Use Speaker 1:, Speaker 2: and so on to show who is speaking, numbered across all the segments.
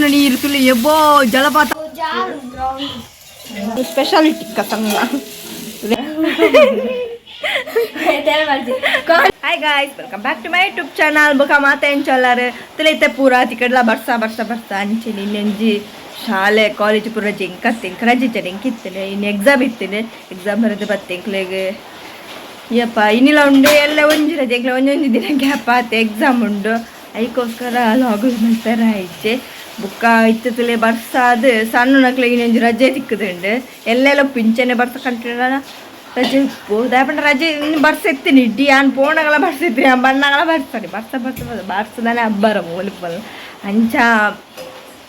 Speaker 1: ಪೋಪುನ ನೀರು ತುಳಿ ಎಬ್ಬೋ ಜಲಪಾತ ಸ್ಪೆಷಾಲಿಟಿ ಕಸಂಗ. Hi guys, welcome back to my YouTube channel. ಬೊಕ ಮಾತೆ ಎಂಚೊಲ್ಲಾರು ತುಲೈತೆ ಪೂರ ತಿಕ್ಕಡ್ಲ ಬರ್ಸ ಅಂಚಿನ ಇನ್ನೆಂಜಿ ಶಾಲೆ ಕಾಲೇಜ್ ಪೂರ ಜಿಂಕತ್ತೆಂಕ್ ರಜೆ ಎಂಕಿತ್ತೇನೆ. ಇನ್ನು ಎಕ್ಸಾಮ್ ಇತ್ತೇನೆ, ಎಕ್ಸಾಮ್ ಬರೋದು ಬತ್ತೆಂಕ್ಲೆಗೆ ಯಪ್ಪ ಇನ್ನಿಲ್ಲ ಉಂಡು ಎಲ್ಲ ಒಂಜಿ ರಜೆ ಒಂದೊಂದು ದಿನ ಗ್ಯಾಪ್ ಆತೆ ಎಕ್ಸಾಮ್ ಉಂಡು. ಅದಕ್ಕೋಸ್ಕರ ಲಾಗಲ್ ಮಾಡ್ತಾರೆ ಆಯ್ಚೆ ಬುಕ್ಕ ಇತ್ತು ತುಲೆ ಬರ್ಸಾದು ಸಣ್ಣ ನಕ್ಲಿಗೆ ಇನ್ನೊಂದು ರಜೆ ತಿಕ್ಕದುಂಡು ಎಲ್ಲೆಲ್ಲ ಪಿಂಚನೆ ಬರ್ಸ ಕಂಟಿನ ರಜೆ ಉಪ್ಪು ದಯಪಂಡ ರಜೆ ಇನ್ನು ಬರ್ಸ ಎತ್ತೀನಿ ಇಡ್ಡಿ ಆನ್ ಪೋಣಗಳ ಬರ್ಸ ಎತ್ತೀನಿ ಆ ಬಣ್ಣಗಳ ಬರ್ಸಾಡಿ ಬರ್ಸದಾನೆ ಹಬ್ಬರ ಮೂಲಿಪಲ್ ಅಂಚ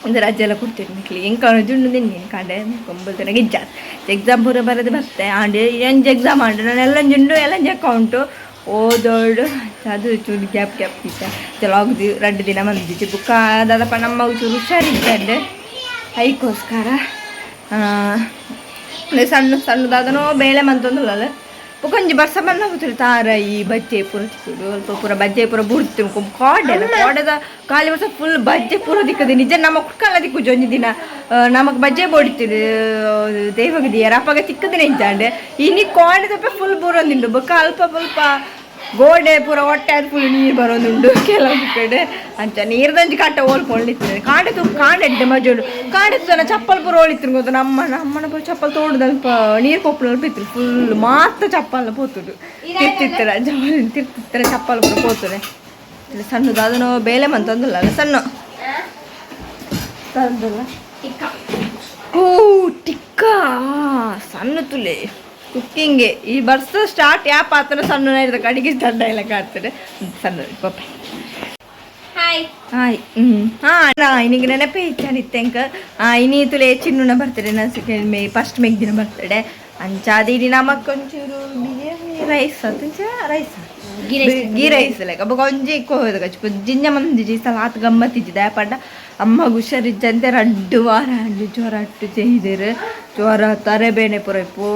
Speaker 1: ಒಂದು ರಜೆ ಎಲ್ಲ ಕೊಡ್ತೀನಿ ಮಕ್ಳಿಗೆ ಹೆಂಗೆ ಕಾಣೋದು ನೀನು ಕಾಂಡೆ ಒಂಬತ್ತು ಇಜ್ಜ ಎಕ್ಸಾಮ್ ಪೂರ ಬರೋದು ಬರ್ತೆ ಆಂಡೆ ಎಂಜ್ ಎಕ್ಸಾಮ್ ಆಂಡೆ ನಾನು ಎಲ್ಲ ಜುಂಡು ಎಲ್ಲ ಅಕೌಂಟು ಓದೋಡು ಅದು ಚೂರು ಗ್ಯಾಪ್ ಇತ್ತ ಚಲಾಗ್ದು 2 ದಿನ ಬಂದಿದ್ದು ಬುಕ್ಕ ದಾದಪ್ಪ ನಮ್ಮ ಚೂರು ಹುಷಾರಿದ್ದೆ ಅದಕ್ಕೋಸ್ಕರ ಸಣ್ಣದಾದನೋ ಬೇಳೆ ಮಂತೊಂದುಲ್ಲ ಬುಕ್ಕೊಂಜಿ ಬರ್ಸ ಬಂದ ಹೋಗ್ತಿರು ತಾರ ಈ ಬಜ್ಜೆ ಪೂರ ತಿಕ್ಕುದು ಅಲ್ಪ ಪೂರ ಬಜ್ಜೆ ಪೂರ ಬುಡ್ತು ಕೋಡೆದ ಖಾಲಿ ವರ್ಷ ಫುಲ್ ಬಜ್ಜೆ ಪೂರ ದಿಕ್ಕದು ನಿಜ ನಮ್ಮ ಕುಕ್ಕಲ್ಲ ದಿಕ್ಕುಜು ಒಂಜಿ ದಿನ ನಮಕ್ ಬಜ್ಜೆ ಬೋಡಿತಿರು ದೇವಗದಿಯಾರ ಅಪ್ಪಾಗ ತಿಕ್ಕದು ನೆಂಚಾಂಡೆ ಇನ್ನಿ ಕೋಡೆದಪ್ಪ ಫುಲ್ ಬೂರೊಂದುಂಡು ಬೊಕ್ಕ ಅಲ್ಪ ಸ್ವಲ್ಪ ಗೋಡೆ ಪೂರ ಹೊಟ್ಟೆ ಅದು ಫುಲ್ ನೀರು ಬರೋದುಂಡು ಕೆಲವೊಂದು ಕಡೆ ಅಂಚ ನೀರ್ದಂಜಿ ಕಟ್ಟ ಓಲ್ಕೊಂಡಿರ್ತದೆ ಕಾಂಡೆ ಮಜೋಡು ಕಾಂಡೆ ಜನ ಚಪ್ಪಲ್ ಪೂರ ಓಳಿತಿರು ಗೊತ್ತು ನಮ್ಮನ ಪೂರ ಚಪ್ಪಲ್ ತೋಡುದಲ್ಪ ನೀರು ಕೊಪ್ಪಳಲ್ಲಿ ಬಿತ್ತು ಫುಲ್ ಮಾತ್ರ ಚಪ್ಪಲ್ಲ ಪೋತುಡು ತಿರ್ತಿತ್ತರ ಚಪ್ಪಲ್ ಪೂರ ಪೋತದೆ ಸಣ್ಣದು ಅದನ್ನು ಬೇಳೆ ಮಂತಂದಿಲ್ಲ ಅಲ್ಲ ಸಣ್ಣ ಓ ಟಿಕ್ಕ ಸಣ್ಣ ತುಲೆ ಕುಕ್ಕಿಂಗೆ ಈ ವರ್ಷ ಸ್ಟಾರ್ಟ್ ಯಾವ ಪಾತ್ರ ಸಣ್ಣ ಅಡಿಗೆ ಸ್ಟಾರ್ಟ್ ಎಲ್ಲ ಕಾಡ್ತಾರೆ ಸಣ್ಣ ಪಾಪ ಹಾಯ್ ಇನ್ನಿಗೆ ನೆನಪೇ ಇಚ್ಚಾನಿತ್ತೆಂಕ ಇನಿ ತುಲೆ ಚಿನ್ನ ಬರ್ತಡೆ ನಾನು ಸೆಕೆಂಡ್ ಮೇ ಫಸ್ಟ್ ಮೇಗ್ ದಿನ ಬರ್ತಡೆ ಅಂಚಾದಿ ನಮಕ್ಕೊಂಚೂರು ರೈಸ್ ಗೀ ರೈಸ್ ಲೆಕ್ಕ ಬೊಕ ಒಂಜಿ ಕೋದಕ ಜಿಂಜ ಮಂದಿ ಸಲಾತ್ ಗಮ್ಮತ್ತಿದ್ದ ಪಡ್ಡ ಅಮ್ಮ ಹುಷಾರಿಜ್ಜಂತೆ 2 ವಾರ ಜ್ವರ ಅಟ್ಟು ചെയ്തിರು ಜ್ವರ ತರೆಬೇನೆ ಪೂರ ಇಪ್ಪು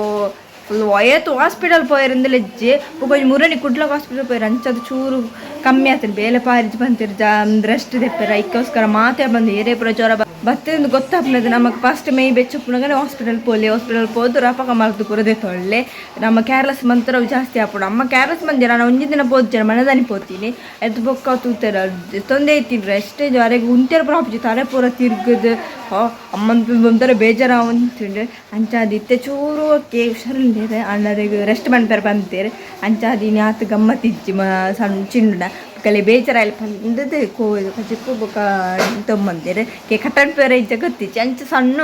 Speaker 1: ಫುಲ್ ಒಯ್ಯತ್ತು ಹಾಸ್ಪಿಟಲ್ ಪೋಯರಿಂದಲೇ ಇಜ್ಜಿ ಒಂಜಿ ಮುರಣಿ ಕುಡ್ಲಕ್ಕೆ ಹಾಸ್ಪಿಟಲ್ ಪೋಯರು ಅಂಚದು ಚೂರು ಕಮ್ಮಿ ಆಗ್ತದೆ ಬೇಲೆ ಪಾರಿಜ್ ಬಂತಿರು ರೆಸ್ಟ್ ತೆಪ್ಪರ ಇದಕ್ಕೋಸ್ಕರ ಮಾತೆ ಬಂದು ಏರೇ ಪುರ ಜ್ವರ ಬತ್ತಿಂದು ಗೊತ್ತಾಗ್ಲದು ನಮಗೆ ಫಸ್ಟ್ ಮೈ ಬೆಚ್ಚಪ್ಪುನಾಗ ಹಾಸ್ಪಿಟಲ್ ಹೋದ್ರು ಅಪಕ ಮಲ್ತು ಪುರದೇ ತೊಳ್ಳೆ ನಮ್ಮ ಕೇರ್ಲೆಸ್ ಮಂತ್ರ ಜಾಸ್ತಿ ಆಪುಡು ಅಮ್ಮ ಕೇರ್ಲೆಸ್ ಮಂದಿ ನಾನು ಒಂಜಿ ದಿನ ಪೋದ್ಜನ ಮನದಾನಿ ಪೋತೀನಿ ಎದ್ದು ಬೊಕ್ಕ ತೂತರ ತೊಂದೆ ಇತ್ತಿದ್ರು ಎಷ್ಟೇ ಜ್ವರೆಗೆ ಉಂಟೆರ ಪ್ರಾಪಿ ತಲೆ ಪೂರ ತಿರ್ಗದು ಅಮ್ಮನ ಒಂಥರ ಬೇಜಾರ ಅಂತಿಂಡು ಅಂಚಾದಿತ್ತೆ ಚೂರು ಕೆ ಹುಷಾರಿಲ್ದೇರೆ ಅಣ್ಣರಿಗೆ ರೆಸ್ಟ್ ಮಾಡ್ತಾರೆ ಬಂತೀರಿ ಅಂಚಾದಿನಿ ಆತ ಗಮ್ಮತ್ತಿಜ್ಜಿ ಸಣ್ಣ ಚಿನ್ನ ಕಲೆ ಬೇಜಾರ ಇಲ್ಲಿ ಬಂದದ್ದು ಚಿಕ್ಕು ಬೊಕ್ಕ ತೊಂಬಂತೀರಿ ಕೆ ಕಟ್ಟಡ್ ಪೇರ ಇಜ್ಜ ಗೊತ್ತಿಚ್ಚಿ ಅಂಚೆ ಸಣ್ಣ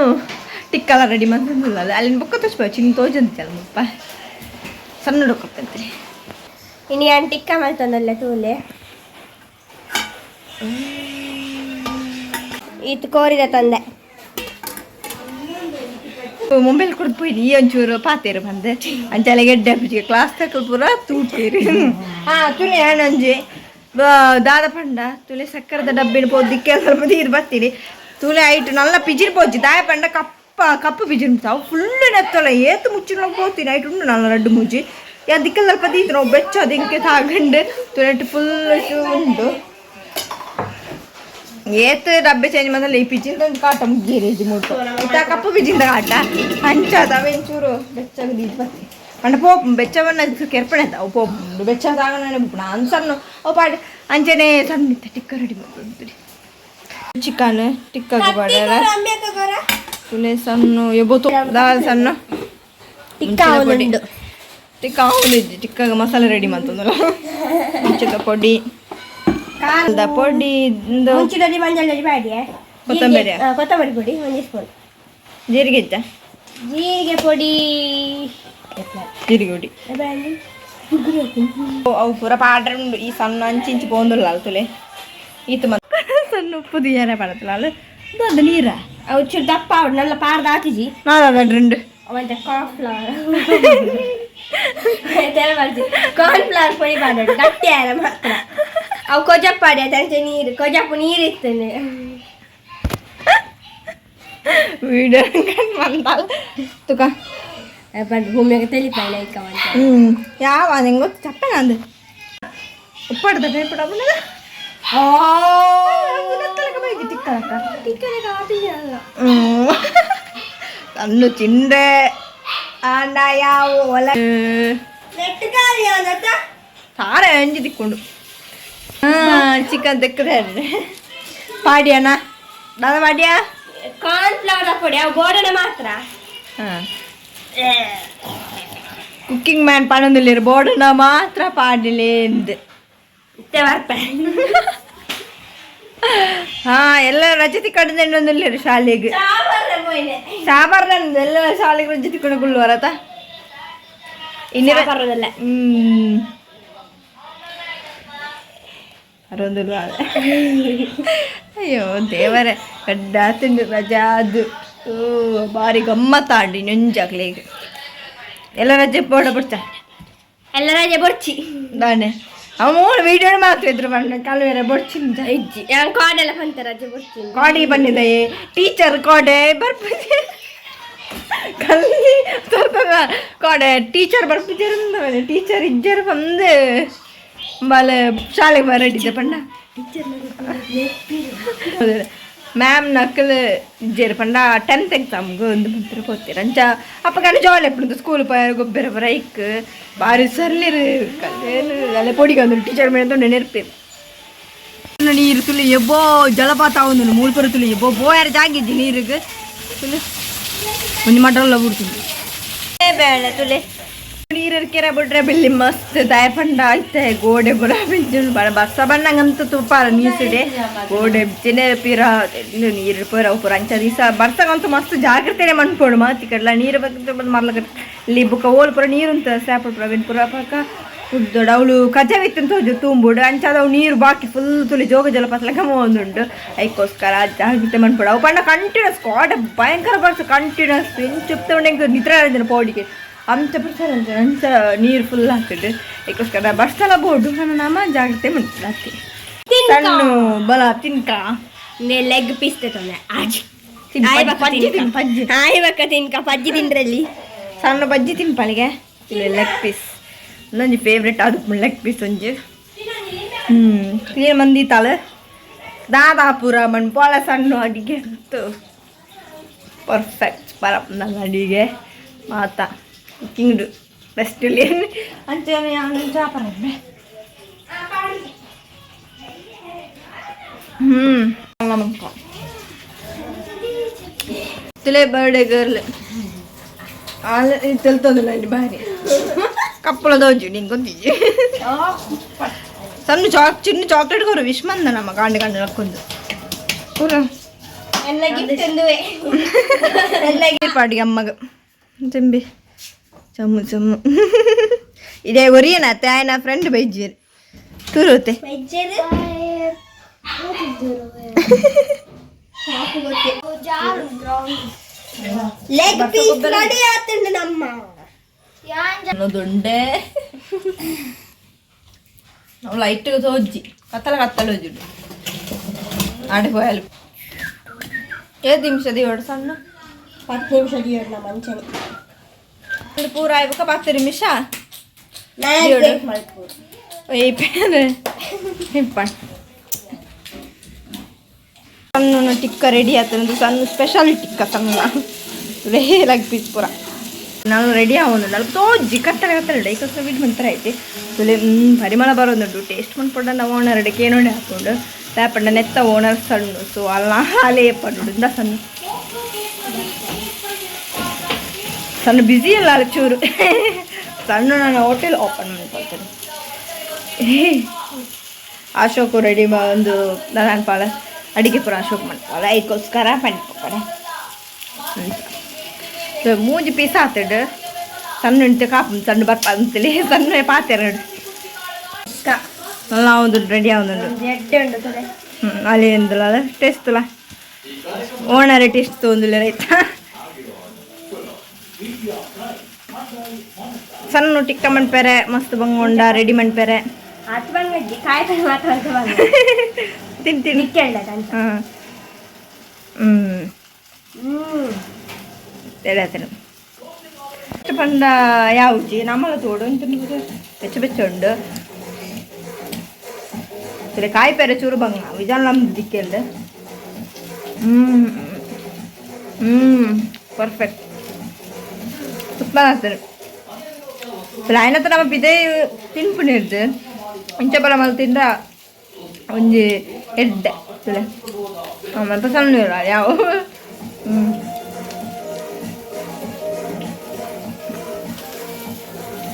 Speaker 1: ಟಿಕ್ಕಲ್ಲ ರೆಡಿ ಮಂತಂದಿಲ್ಲ ಅಲ್ಲಿನ ಬೊಕ್ಕ ತೋಚ್ಬೋ ಚಿನ್ನ ತೋಜಂತಿಲ್ಲ ಮುಪ್ಪ ಸಣ್ಣ ಹುಡುಕಂತೀರಿ
Speaker 2: ಇನ್ನು ನಾನು ಟಿಕ್ಕ ಮಾಡ್ತಂದಲ್ಲ ತೂಲೆ ಇದು ಕೋರಿದ ತಂದೆ
Speaker 1: ಮೊಬೈಲ್ ಕೊಡ್ಬೋಯ್ದು ಈ ಒಂಚೂರು ಪಾತೇರು ಬಂದೆ ಅಂಚೆಲ್ಲ ಗೆಡ್ಡೆ ಹಬ್ಬಿಗೆ ಕ್ಲಾಸ್ ತಕ್ಕ ಪೂರ ತೂಟೀರಿ ತುಳಿ ಹಣ್ಣಂಜಿ ದಾದ ಪಂಡ ತುಳಿ ಸಕ್ಕರದ ಡಬ್ಬಿನ ಪೋದಿಕ್ಕೆ ಸ್ವಲ್ಪ ನೀರು ಬರ್ತೀರಿ ತುಳಿ ಐಟು ನಲ್ಲ ಪಿಜಿರ್ ಪೋಜಿ ದಾಯ ಪಂಡ ಕಪ್ಪು ಪಿಜಿರ್ ಅವು ಫುಲ್ಲು ನೆತ್ತೊಳ ಏತು ಮುಚ್ಚಿನ ಹೋಗ್ತೀನಿ ಐಟು ಉಂಡು ನಲ್ಲ 2 ಮುಜ್ಜಿ ದಿಕ್ಕ ಸ್ವಲ್ಪ ತೀತು ನಾವು ಬೆಚ್ಚ ಅದಕ್ಕೆ ತಾಗಂಡು ತುಳಿ ಫುಲ್ ಉಂಟು ಏತ್ ಡಬ್ಬೆ ಚೇಂಜ್ ಮಾಡಲ್ಲ ಈ ಪಿಜಿಂದ ಒಂದು ಕಾಟ ಮುಗ್ಗಿರಿ ಮುಟ್ಟು ಇತ್ತ ಕಪ್ಪು ಪಿಜಿಂದ ಕಾಟ ಹಂಚದವೆ ಒಂಚೂರು ಬೆಚ್ಚಗೆ ಬರ್ತಿ ಅಂಡ ಪೋಪ್ ಬೆಚ್ಚವನ್ನ ಕೆರ್ಪಣೆ ಅವು ಪೋಪ್ ಬೆಚ್ಚದಾಗನೇ ನಾನು ಸಣ್ಣ ಓ ಪಾಡಿ ಅಂಚೆನೆ ಸಣ್ಣ ಟಿಕ್ಕ ರೆಡಿ ಮಾಡ್ಕೊಳ್ತೀರಿ ಚಿಕನ್ ಟಿಕ್ಕಾಗ ಬಾಡ ತುಲೆ ಸಣ್ಣ ಎಬ್ಬತ್ತು ದಾಲ್ ಸಣ್ಣ ಟಿಕ್ಕ ಅವನಿದ್ದು ಟಿಕ್ಕಾಗ ಮಸಾಲೆ ರೆಡಿ ಮಾಡ್ತಂದಲ್ಲ ಮುಂಚೆದ ಪೊಡಿ ಪೊಡಿ
Speaker 2: ಕೊತ್ತಂಬರಿ ಪೊಡಿ 1 ಸ್ಪೂನ್
Speaker 1: ಜೀರಿಗೆ
Speaker 2: ಪೊಡಿ
Speaker 1: ಜೀರಿಗೆ ಹೊಡಿ ಅವು ಪೂರ ಪಾಡ್ರೆ ಉಂಡು ಈ ಸಣ್ಣ ಅಂಚಿ ಪೋಂದುಲ್ಲ ತುಲೆ ಈತ ಸಣ್ಣ ಉಪ್ಪು ದಿಯಾರ ಪಡತ್ತಲ್ಲ ಅಲ್ಲ ದೊಡ್ಡ ನೀರ
Speaker 2: ಅವು ಚೂರು ದಪ್ಪ ಅವಡು ನಲ್ಲ ಪಾರ್ದ ಹಾಕಿಜಿ
Speaker 1: ನಾಲ್ಕು
Speaker 2: ಅವಂತ ಕಾರ್ನ್ಫ್ಲವರ್ ಪೊಡಿ ಮಾಡೋದು ಗಟ್ಟಿ ಆರ ಮಾತ್ರ ಅವು ಕೊಜಪ್ಪಾಡಿ ಅದಂಚೆ ನೀರು ಕೊಜಪ್ಪು ನೀರಿರ್ತೇನೆ
Speaker 1: ವಿಡಿಯೋ ಬಂದಲ್ಲ ತುಕ
Speaker 2: ಭೂಮಿಯಾಗ ತೆಲಿಪಾಯಿನ ಇಕ್ಕವಂತ
Speaker 1: ಯಾವ ನಿಂಗೆ ಗೊತ್ತು ಚಪ್ಪನ ಅಂದು ಉಪ್ಪಾಡ್ದ ಪೇಪಡ ಚಿಕ್ಕಕ್ಕ
Speaker 2: ಟಿಕ್ಕನೆ ಕಾಟಿಲ್ಲ
Speaker 1: ಸಣ್ಣ ಚಿಂಡೆ ಆಂಡ ಯಾವ ಒಲ
Speaker 2: ನೆಟ್ ಕಾಲಿ ಅವನತ್ತ
Speaker 1: ಸಾರೆ ಅಂಜಿ ತಿಕ್ಕೊಂಡು ಚಿಕನ್ ತೆಕ್ಕದೆ ಪಾಡ್ಯಾನ ದಾದ ಪಾಡ್ಯಾ
Speaker 2: ಕಾರ್ನ್ಫ್ಲವರ್ ಹಾಕೊಡಿ ಅವು ಗೋಡನೆ ಮಾತ್ರ
Speaker 1: ಕುಕ್ಕಿಂಗ್ ಮ್ಯಾನ್ ಪಣಂದಿಲ್ಲ ಬೋರ್ಡನ ಮಾತ್ರ ಪಾಡಿಲೇಂದು
Speaker 2: ಇತ್ತೆ ಬರ್ಪೆ
Speaker 1: ಹಾ ಎಲ್ಲ ರಜೆ ತಿಕ್ಕಂಡು ಶಾಲೆಗೆ ಸಾಬಾರ್ದಂದು ಎಲ್ಲ ಶಾಲೆಗೆ ರಜೆ ತಿಕ್ಕೊಂಡು ಗುಳ್ಳುವರತ ಇನ್ನಿರ
Speaker 2: ಬರೋದಲ್ಲ
Speaker 1: ಅರೊಂದು ಅಯ್ಯೋ ದೇವರೇ ಗಡ್ಡ ತಿಂದು ರಜಾ ಅದು ಭಾರಿ ಗಮ್ಮತ್ತಾಂಡಿ ನೆಂಜಾಗ್ಲಿಗೆ ಎಲ್ಲ ರಜೆ ಬೋಡ ಬಿಡ್ತ
Speaker 2: ಎಲ್ಲ ರಜೆ ಬರ್ಚಿ
Speaker 1: ದಾನೆ ಅವ ಮೂರು ವೀಡಿಯೋ ಮಾತ್ರ ಇದ್ರು ಬಣ್ಣ ಕಲ್ವೇರ ಬೊಡ್ಚಿಂದ
Speaker 2: ಇಜ್ಜಿ ನಾನು ಕಾಡೆಲ್ಲ ಬಂತ ರಜೆ ಬರ್ಚಿ
Speaker 1: ಕಾಡಿ ಬಂದಿದೆ ಟೀಚರ್ ಕೋಡೆ ಬರ್ಬಿದ್ದೆ ಕಲ್ಲಿ ಕೋಡೆ ಟೀಚರ್ ಬರ್ಬಿದ್ದಿರ ಟೀಚರ್ ಇಜ್ಜರು ಬಂದು ಬಲ ಶಾಲೆಗೆ ಬರಡಿದ್ದೆ ಪಂಡ ಮ್ಯಾಮ್ ನಕ್ಕಲು ಇಜ್ಜೇರು ಪಂಡ 10th ಎಕ್ಸಾಮ್ಗೆ ಒಂದು ಮಂತ್ರ ಹೋಗ್ತೀರ ಅಂಚ ಅಪ್ಪ ಕಡೆ ಜಾಲಿ ಎప్పుడు ಸ್ಕೂಲ್ ಪೋಯಾರ ಗೊಬ್ಬರ ಬರೈಕ್ ಬಾರಿ ಸರ್ಲಿರು ಕಲ್ಲೇನು ಅಲ್ಲೇ ಪೊಡಿಗೆ ಒಂದು ಟೀಚರ್ ಮೇಲೆ ನೆನಪಿರು ನೀರು ತುಳಿ ಎಬ್ಬೋ ಜಲಪಾತ ಒಂದು ಮೂಳ್ಪುರ ತುಳಿ ಎಬ್ಬೋ ಬೋಯಾರ ಜಾಗಿದ್ದಿ ನೀರಿಗೆ ತುಳಿ ಒಂದು ಮಟಲ್ಲ ಬಿಡ್ತೀನಿ ಬೇಳೆ ತುಳಿ ನೀರು ಕೆರೆ ಬಿಟ್ರೆ ಬಿಲ್ಲಿ ಮಸ್ತ್ ದಾಯಪಂಡ ಆಯ್ತೆ ಗೋಡೆ ಬರ ಬಿಂಜು ಬರ್ಸ ಬಂದಂಗಂತ ತುಪ್ಪಾರ ನೀಸಿಡೆ ಗೋಡೆ ಬಿಚ್ಚಿನ ಪೀರ ನೀರು ಪೂರ ಪೂರ ಅಂಚ ದಿವಸ ಬರ್ಸಗಂತೂ ಮಸ್ತ್ ಜಾಗ್ರತೆನೆ ಮನ್ಕೊಡು ಮಾತಿ ಕಡ್ಲ ನೀರು ಬಗ್ಗೆ ಬಂದು ಮರ್ಲಕ ಇಲ್ಲಿ ಬುಕ್ಕ ಓಲ್ ಪೂರ ನೀರು ಅಂತ ಸ್ಯಾಪ ಪ್ರವೀಣ್ ಪುರ ಪಕ್ಕ ಉದ್ದೋಡು ಅವಳು ಕಜವಿತ್ತಂತ ಹೋಜು ತುಂಬುಡು ಅಂಚಾದವು ನೀರು ಬಾಕಿ ಫುಲ್ ತುಳಿ ಜೋಗ ಜಲಪಾತ ಗಮ ಒಂದುಂಟು ಅದಕ್ಕೋಸ್ಕರ ಜಾಗ್ರತೆ ಮನ್ಕೊಡು ಅವು ಪಂಡ ಕಂಟಿನ್ಯೂಸ್ ಕಾಟ ಭಯಂಕರ ಬರ್ಸ ಕಂಟಿನ್ಯೂಸ್ ಇಂಚುಪ್ತ ನಿದ್ರ ಪೌಡಿಗೆ ಅಂಚ ಬರ್ತಾರೆ ಅಂಚ ನೀರು ಫುಲ್ ಹಾಕಿಟ್ಟು ಅದಕ್ಕೋಸ್ಕರ ಬರ್ಸಲ್ಲ ಬೋರ್ಡು ನಮ್ಮ ಜಾಗ್ರತೆ ಮಾಡ್ತೀವಿ ಸಣ್ಣ ಬಲ ತಿನ್ಕ
Speaker 2: ಲೆಗ್ ಪೀಸ್ ತಂದೆ ಆಜಿ
Speaker 1: ಪಜ್ಜಿ ತಿನ್ ಪಜ್ಜಿ
Speaker 2: ಆಯ್ಬಕ್ಕ ತಿನ್ಕ ಪಜ್ಜಿ ತಿಂದ್ರಲ್ಲಿ
Speaker 1: ಸಣ್ಣ ಬಜ್ಜಿ ತಿನ್ಪಲಿಗೆ ಇಲ್ಲಿ ಲೆಗ್ ಪೀಸ್ ನಂಜಿ ಫೇವ್ರೆಟ್ ಅದು ಲೆಗ್ ಪೀಸ್ ಒಂಜಿ ಕ್ಲೀನ್ ಮಂದಿ ತಾಳು ದಾದಾಪುರ ಮಣ್ಪಾಳ ಸಣ್ಣ ಅಡಿಗೆ ಪರ್ಫೆಕ್ಟ್ ಪರಪ್ ನನ್ನ ಅಡಿಗೆ ಮಾತಾ ಕುಕ್ಕಿಂಗ್ ಬೆಸ್ಟ್ ಅಂಚೆ ಚಾಪರ ತಿಳೆ ಬರ್ಡೇ ಗರ್ಲ್ తెలుతుందిలే అండి భారీ కప్పులో దోజు నీకు కొందిజి సన్ను చిన్న చాక్లెట్ కూర విషమందనమ్మ కాండి కాండి నక్కుంది కూర
Speaker 2: ಎಲ್ಲ ಗಿಫ್ಟ್ ಎಂದುವೆ
Speaker 1: ಪಾಟಿಗೆ ಅಮ್ಮಗ ಚೆಂಬಿ ಚಮ್ಮು ಚಮ್ಮು ಇದೇ ಒರಿಯನ ತಾಯನ ಫ್ರೆಂಡ್ ಬೈಜೀರ್ ತೂರುತ್ತೆ
Speaker 2: ಲೆಗ್ ಪೀಸ್ ರೆಡಿ ಆತಂಡ ನಮ್ಮ
Speaker 1: ದುಂಡೆ ನಾವು ಲೈಟ್గా తోజ్జి కత్తలు చూడు ఆడిపోయాలి ఏ నిమిషది ఓడు సన్న
Speaker 2: 10 ನಿಮಿಷ ದಿಯೋಡ್ಲ ಮಂಚನಿ
Speaker 1: ಇದು ಪೂರ ಆಯ್ಬೇಕ 10 ನಿಮಿಷ ಸಣ್ಣ ಟಿಕ್ಕ ರೆಡಿ ಆಯ್ತು ಸಣ್ಣ ಸ್ಪೆಷಲ್ ಟಿಕ್ಕ ಸಣ್ಣ ರೇ ಲೆಗ್ ಪೀಸ್ ಪೂರ ನಾನು ರೆಡಿ ಆಗೋದು ನಾನು ತೋಜ್ಜಿ ಕತ್ತಲೆ ಡೈಕೋಸ್ಕರ ಬಿಟ್ಟು ಮಂತ್ರ ಐತಿ ತುಲೆ ಪರಿಮಳ ಬರೋದುಂಟು ಟೇಸ್ಟ್ ಮಾಡ್ಕೊಂಡು ನಾವು ಓನರ್ ಅಡಿಕೆ ಏನೋಡೆ ಹಾಕ್ಕೊಂಡು ಲ್ಯಾಪಣ್ಣ ನೆತ್ತ ಓನರ್ ಸಣ್ಣ ಸೊ ಅಲ್ಲ ಹಾಲೇ ಪಡ್ಡು ಸಣ್ಣ ಸಣ್ಣ ಬ್ಯುಸಿ ಅಲ್ಲ ಅಲ್ಲಿ ಚೂರು ಸಣ್ಣ ನಾನು ಹೋಟೆಲ್ ಓಪನ್ ಮಾಡ್ಕೊಳ್ತೇನೆ ಅಶೋಕು ರೆಡಿ ಒಂದು ನಾನು ಪಾಲ ಅಡಿಗೆ ಪುರ ಅಶೋಕ್ ಮಾಡ್ಕೊಳ್ಳ ಅದಕ್ಕೋಸ್ಕರ ಪಂಡ್ಕೊಡೆ ಮೂಜಿ ಪೀಸ್ ಆತಡು ಸಣ್ಣ ಉಂಟು ಕಾಪು ಸಣ್ಣ ಬರ್ಪ ಅಂತೇಳಿ ಸಣ್ಣ ಪಾತೆರಡು நல்லா வந்துட்டு ரெடியாக வந்துட்டு ಅಲ್ಲಿ ಎಂದಲ್ಲ ಟೇಸ್ಟ್ ತುಲ ಓನರ್ ಟೇಸ್ಟ್ ತೊಂದಿಲ್ಲ ರೈತ ಸಣ್ಣ ಟಿಕ್ಕ ಮಣ್ಪೇರೆ ಮಸ್ತ್ ಬಂಗೊಂಡ ರೆಡಿ ಮಣ್ಪೇರೆ ತಿಂತೀನಿ ಹಾಂ తెలియదు పండ యావుచి నమ్మల తోడు ಬೆಚ್ಚ ಉಂಡು ಕಾಯಿ ಪೇರೆ ಚೂರು ಬಂಗ ವಿಜಾಲ ನಮ್ದು ದಿಕ್ಕೆಲ್ದು ಪರ್ಫೆಕ್ಟ್ ಸೂಪರ್ ಆಗ್ತದೆ ಪ್ಲಾನ್ ಹತ್ರ ನಮ್ಮ ಬಿದೆ ತಿನ್ಪುಣಿರ್ದು ಇಂಚೆ ಬರ ಮಲ್ ತಿಂದ ಒಂಜಿ ಎಡ್ಡೆ ಮತ್ತೆ ಸಣ್ಣ ಇರ ಯಾವ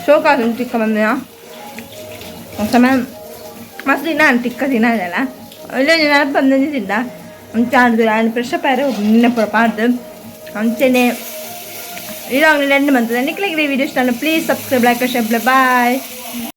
Speaker 1: ಶೋಕಾಸು ತಿಕ್ಕ ಬಂದ ಸಮಯ ಮಸ್ತ್ ದಿನ ತಿಕ್ಕ ದಿನ ಅದಲ್ಲ ಒಳ್ಳೆ ದಿನ ಬಂದು ತಿಂದ ಅಂಚೆ ಆಡಿದ್ರು ಆ್ಯಂಡ್ ಫ್ರೆಶ್ ಅಪ್ ಆದ್ರೆ ನಿನ್ನೆ ಪಾಡ್ದು ಅಂಚೆನೆ ಇರೋ ಅಂಗಡಿ ಎಂಡ್ ಬಂತದೆ ನಿಕ್ಲಿಗೆ ವಿಡಿಯೋ ಇಷ್ಟ please subscribe like share bye